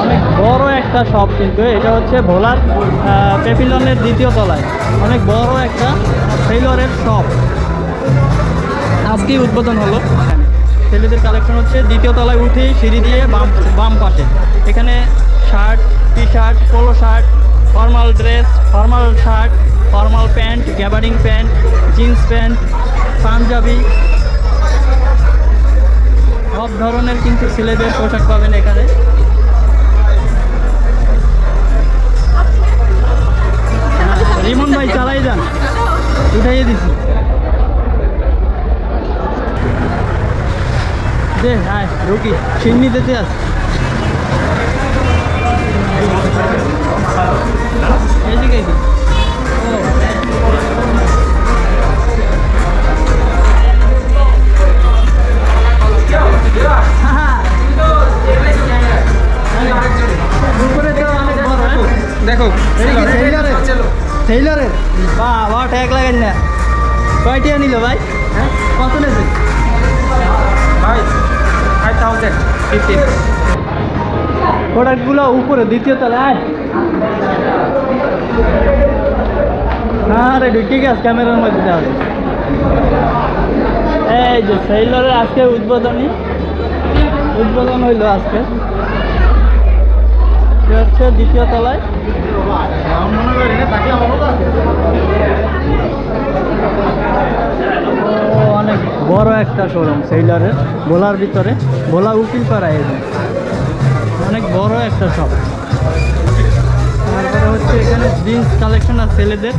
অনেক বড় একটা শপ, কিন্তু এটা হচ্ছে ভোলার প্যাভিলিয়নের দ্বিতীয় তলায় অনেক বড় একটা টেইলরের শপ। আজকেই উদ্বোধন হলো। ছেলেদের কালেকশন হচ্ছে দ্বিতীয় তলায় উঠেই সিঁড়ি দিয়ে বাম পাশে। এখানে shirt, T shirt, polo shirt, formal dress, formal shirt, formal pant, gabardine pant, jeans pant, Punjabi, সব ধরনের কিন্তু ছেলেদের পোশাক পাবেন এখানে। রিমন ভাই চালাই যান, উঠাইয়ে দিছি। দে হ্যাঁ রুকি সিন্নি দিতে আস। এদিকে দেখো টেইলরের বাবা ট্যাগ লাগান না। কয়টিয়া নিল ভাই? হ্যাঁ কত নেছে ভাই? 5015। প্রোডাক্টগুলো উপরে দ্বিতীয় তলায়। হ্যাঁ রে ঠিক আছে, ক্যামেরার মধ্যে যাবে। এই যে টেইলরের আজকে উদ্বোধন হইলো আজকে। হচ্ছে দ্বিতীয় তলায়। অনেক বড় একটা শোরুম টেইলরের, ভোলার ভিতরে, ভোলা উকিলপাড়ায়। অনেক বড় একটা শপ। তারপরে হচ্ছে এখানে জিন্স কালেকশন আর ছেলেদের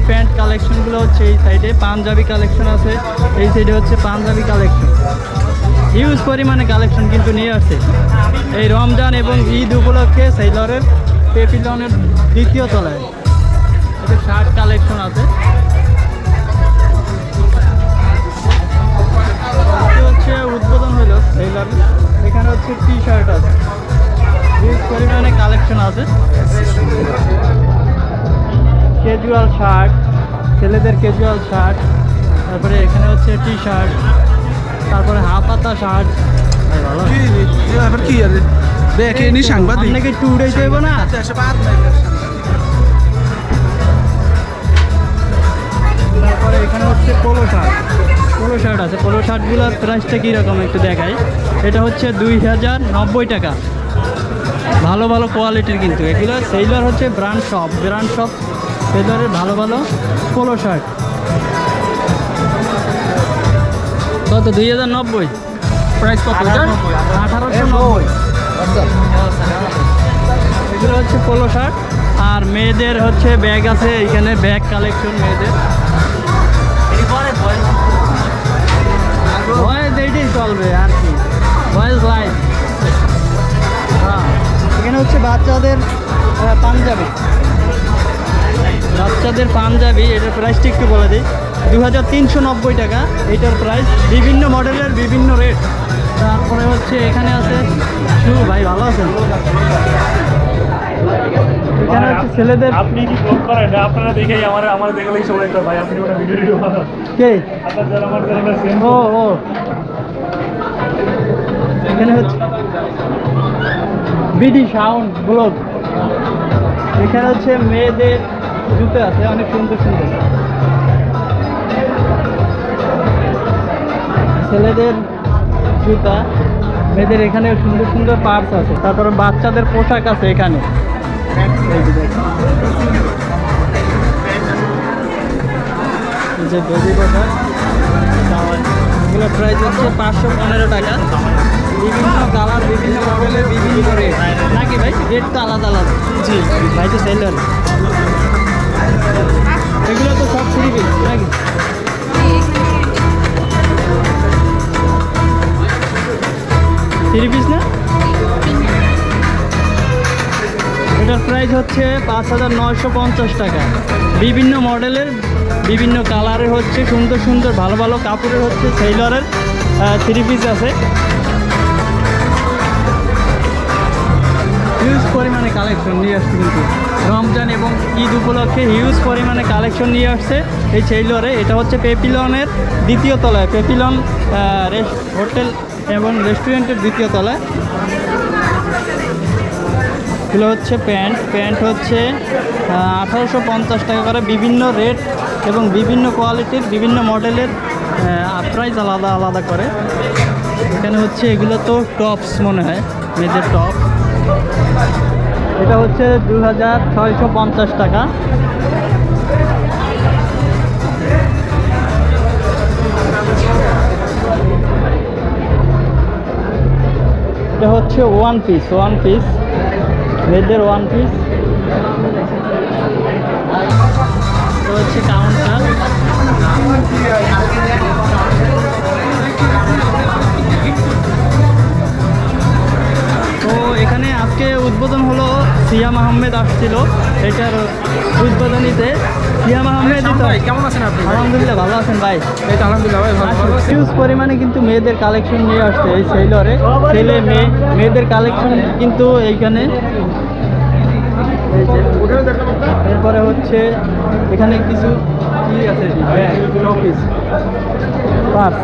প্যান্ট কালেকশনগুলো হচ্ছে এই সাইডে। পাঞ্জাবি কালেকশন আছে এই সাইডে, হচ্ছে পাঞ্জাবি কালেকশন। হিউজ পরিমাণে কালেকশন কিন্তু নিয়ে আসছে এই রমজান এবং ঈদ উপলক্ষে টেইলরের প্যাভিলিয়নের দ্বিতীয় তলায়। এতে শার্ট কালেকশন আছে। হচ্ছে উদ্বোধন হলো টেইলর। এখানে হচ্ছে টি শার্ট আছে, হিউজ পরিমাণে কালেকশন আছে। ক্যাজুয়াল শার্ট, ছেলেদের ক্যাজুয়াল শার্ট, তারপরে এখানে হচ্ছে টি শার্ট, তারপরে হাফ হাতা শার্ট। ভালো কি আছে দেখে নি সাংবাদিক নাকি একটু উড়ে যাইব না। তারপরে এখানে হচ্ছে পোলো শার্ট আছে। পোলো শার্টগুলোর প্রাইসটা কীরকম একটু দেখাই। এটা হচ্ছে 2090 টাকা। ভালো ভালো কোয়ালিটির কিন্তু এগুলো। টেইলর হচ্ছে ব্র্যান্ড শপ টেইলরের ভালো ভালো পোলো শার্ট। কত? 2090। প্রাইস কত? 1890। এগুলো হচ্ছে পোলো শার্ট। আর মেয়েদের হচ্ছে ব্যাগ আছে এখানে, ব্যাগ কালেকশন মেয়েদের। বয়েজ এইটাই চলবে আর কি, বয়েজ লাইফ। হ্যাঁ এখানে হচ্ছে বাচ্চাদের পাঞ্জাবি। এটার প্রাইসটা একটু বলে দিই, 2390 টাকা এটার প্রাইস। বিভিন্ন মডেলের বিভিন্ন রেট। তারপরে হচ্ছে এখানে আছে শু। ভাই ভালো আছেন? এখানে হচ্ছে ছেলেদের। আপনি কি ব্লগ করেন? আপনারা দেখেই আমার দেখলেই সবাই তো ভাই আপনি ওটা ভিডিও বানান কে? আপনার যারা আমার চ্যানেলে সেম। ও এখানে হচ্ছে বিডি সাউন্ড ব্লগ। এখানে হচ্ছে মেয়েদের জুতো আছে অনেক সুন্দর। ছেলেদের জুতা, মেয়েদের এখানে সুন্দর পার্স আছে। তারপরে বাচ্চাদের পোশাক আছে এখানে। যে বেবি পোশাক, এগুলো প্রাইস হচ্ছে 515 টাকা। বিভিন্ন কালার, বিভিন্ন মডেলের, বিভিন্ন রেট নাকি ভাই? রেট তো আলাদা। জি ভাই তো টেইলর। এগুলো তো সব ফ্রি পিস নাকি? থ্রি পিস না? এটার প্রাইস হচ্ছে 5950 টাকা। বিভিন্ন মডেলের, বিভিন্ন কালারের হচ্ছে সুন্দর ভালো ভালো কাপড়ের হচ্ছে টেইলরের থ্রি পিস আছে। হিউজ পরিমাণে কালেকশন নিয়ে আসছে কিন্তু রমজান এবং ঈদ উপলক্ষে হিউজ পরিমাণে কালেকশন নিয়ে আসছে এই টেইলরে। এটা হচ্ছে প্যাভিলিয়নের দ্বিতীয় তলায়, প্যাভিলিয়ন হোটেল এবং রেস্টুরেন্টের দ্বিতীয় তলায়। এগুলো হচ্ছে প্যান্ট, প্যান্ট হচ্ছে 1850 টাকা করে, বিভিন্ন রেট এবং বিভিন্ন কোয়ালিটির বিভিন্ন মডেলের প্রাইস আলাদা আলাদা করে। এখানে হচ্ছে এগুলো তো টপস মনে হয়, মেয়েদের টপ। এটা হচ্ছে 2650 টাকা। এটা হচ্ছে ওয়ান পিস মেয়েদের ওয়ান পিস। এটা হচ্ছে কাউন্টার। তো এখানে আজকে উদ্বোধন হলো, সিয়াম আহমেদ আসছিল এটার উদ্বোধনীতে। সিয়াম আহমেদ, কেমন আছেন আপনি? আলহামদুলিল্লাহ ভালো আছেন ভাই? এই তো আলহামদুলিল্লাহ ভাই ভালো আছি। হিউজ পরিমাণে কিন্তু মেয়েদের কালেকশন নিয়ে আসছে এই সেলরে। মেয়েদের কালেকশন কিন্তু এইখানে। এরপরে হচ্ছে এখানে কিছু কি আছে, শোপিস, পার্স।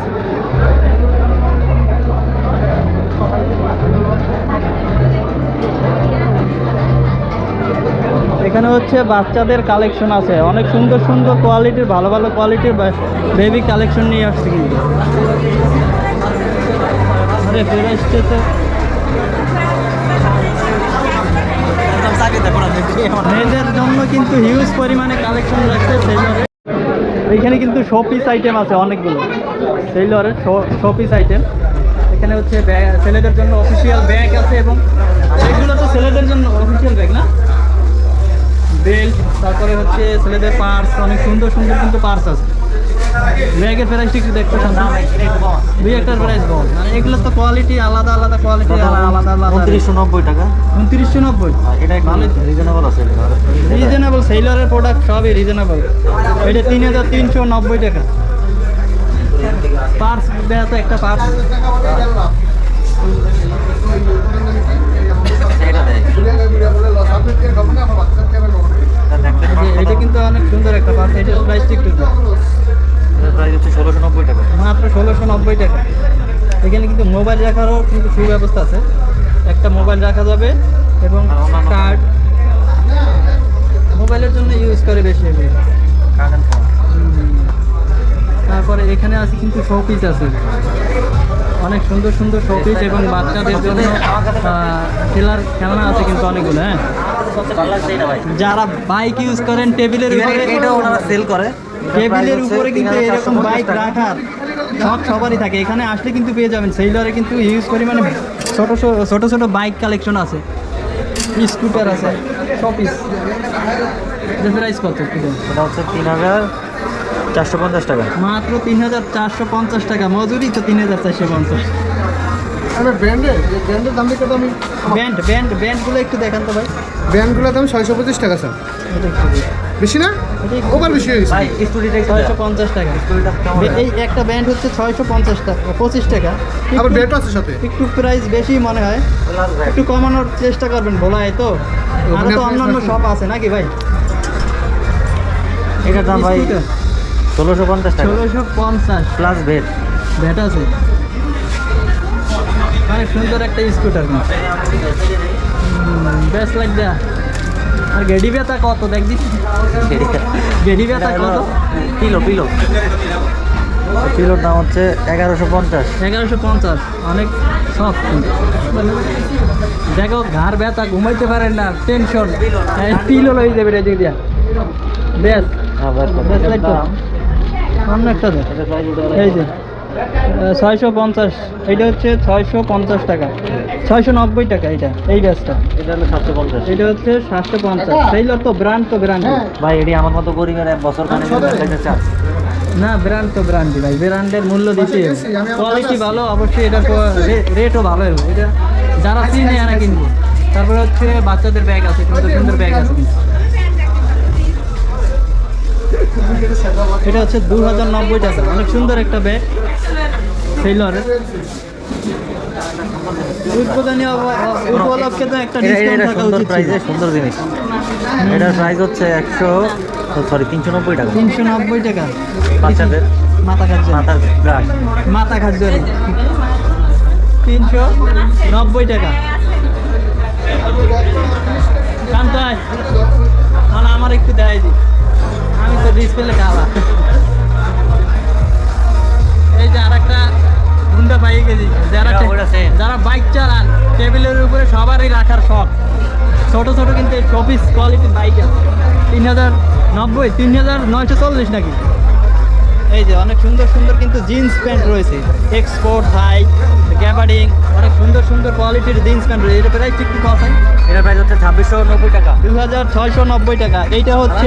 এখানে হচ্ছে বাচ্চাদের কালেকশন আছে, অনেক সুন্দর সুন্দর কোয়ালিটির, ভালো ভালো কোয়ালিটির বেবি কালেকশন নিয়ে আসছে কিন্তু। আরে ফেরে আসছে তো। মেয়েদের জন্য কিন্তু হিউজ পরিমাণে কালেকশন রাখছে সেলরে। এখানে কিন্তু শোপিস আইটেম আছে অনেকগুলো, সেলরের শোপিস আইটেম। এখানে হচ্ছে ছেলেদের জন্য অফিসিয়াল ব্যাগ আছে, এবং এগুলো তো ছেলেদের জন্য অফিসিয়াল ব্যাগ না, বেল্ট। তারপরে হচ্ছে ছেলেদের পার্স, অনেক সুন্দর সুন্দর কিন্তু পার্স আছে। ব্যাগের প্রাইসটা একটু দেখতে শুনতাম, দুই একটার প্রাইস বল। মানে এগুলো তো কোয়ালিটি আলাদা আলাদা, কোয়ালিটি আলাদা আলাদা। 2990 টাকা। 2990, এটা ভালো, রিজনেবল আছে। রিজনেবল, সেলরের প্রোডাক্ট সবই রিজনেবল। এটা 3390 টাকা। পার্স দেওয়া তো একটা পার্স। এটা কিন্তু অনেক সুন্দর একটা পার্স। এটার প্রাইসটা একটু প্রাইস হচ্ছে 1690 টাকা। মাত্র 1690 টাকা। এখানে কিন্তু মোবাইল রাখারও কিন্তু সুব্যবস্থা আছে, একটা মোবাইল রাখা যাবে এবং কার্ড, মোবাইলের জন্য ইউজ করে বেশি এগুলো। তারপরে এখানে আছে কিন্তু শোপিস আছে, অনেক সুন্দর সুন্দর শোপিস, এবং বাচ্চাদের জন্য খেলনা আছে কিন্তু অনেকগুলো। হ্যাঁ, যারা বাইক ইউজ করেন টেবিলের উপরে, এটা ওনারা সেল করে। টেবিলের উপরে কিন্তু এরকম বাইক রাখার শখ সবারই থাকে, এখানে আসলে কিন্তু পেয়ে যাবেন। সেলরে কিন্তু হিউজ পরিমাণে ছোট ছোট বাইক কালেকশন আছে, স্কুটার আছে, শোপিস। প্রাইস কত? এটা হচ্ছে 3450 টাকা। মাত্র 3450 টাকা। মজুরি তো 3450। ব্র্যান্ডের দাম দেখতে আমি ব্যান্ডগুলো একটু দেখান তো ভাই। ব্র্যান্ডগুলোর দাম 625 টাকা স্যার। বেশি না? ওভার বেশি হয়ে গেছে। ভাই স্টুডিওটা 650 টাকা। এই একটা ব্যান্ড হচ্ছে 650 টাকা, 25 টাকা। আবার ব্যান্ড আছে সাথে। একটু প্রাইস বেশি মনে হয়, একটু কমানোর চেষ্টা করবেন। ভোলায় তো আরো তো অন্যান্য শপ আছে নাকি ভাই? এটার দাম ভাই 1650 টাকা। 1650 প্লাস ভ্যাট আছে। অনেক সুন্দর একটা স্কুটার, বেস্ট লাগবে। আর গেডি ব্যথা কত দেখ দিচ্ছি, গেডি ব্যথা কত? পিলোর দাম হচ্ছে 1150। 1150, অনেক সফট। দেখো ঘাড় ব্যথা, ঘুমাইতে পারেন না, টেনশন, পিলো লই যাবে রেজে দিয়া। বেশ বেশ লাগতো। অন্য একটা দেখ, এই যে 650, এইটা হচ্ছে 650 টাকা, 690 টাকা। এটা এই ব্যাসটা, এটা হলো 750। এটা হচ্ছে 750। সেইলর তো ব্র্যান্ড, তো ব্র্যান্ড ভাই এটি আমার মতো গরিবের এক বছর কানে চার্জ না, ব্র্যান্ড তো ব্র্যান্ডই ভাই, ব্র্যান্ডের মূল্য দিতে হবে। কোয়ালিটি ভালো অবশ্যই, এটার রেটও ভালো হবে। এটা যারা চিনে এরা কিনবো। তারপরে হচ্ছে বাচ্চাদের ব্যাগ আছে, সুন্দর সুন্দর ব্যাগ আছে। এটা হচ্ছে 2090 টাকা, অনেক সুন্দর একটা ব্যাগ সেলরের। উদ্বোধনী উপলক্ষে তো একটা ডিসকাউন্ট থাকা উচিত। সুন্দর জিনিস। এটার প্রাইস হচ্ছে 390 টাকা। 390 টাকা। বাচ্চাদের মাথা খাচ্ছে, মাথা খাচ্ছে 390 টাকা। যারা বাইক চালান টেবিলের উপরে সবারই রাখার শখ, ছোট ছোট কিন্তু এই শোপিস কোয়ালিটির বাইক আছে 3090 3940 নাকি। এই যে অনেক সুন্দর সুন্দর কিন্তু জিন্স প্যান্ট রয়েছে, এক্সপোর্ট হাই গ্যাবার্ডিং, অনেক সুন্দর সুন্দর কোয়ালিটির জিন্স প্যান্ট রয়েছে। এটা প্রাইস একটু কত হয়? এটার প্রাইস হচ্ছে 2690 টাকা। 2690 টাকা। এইটা হচ্ছে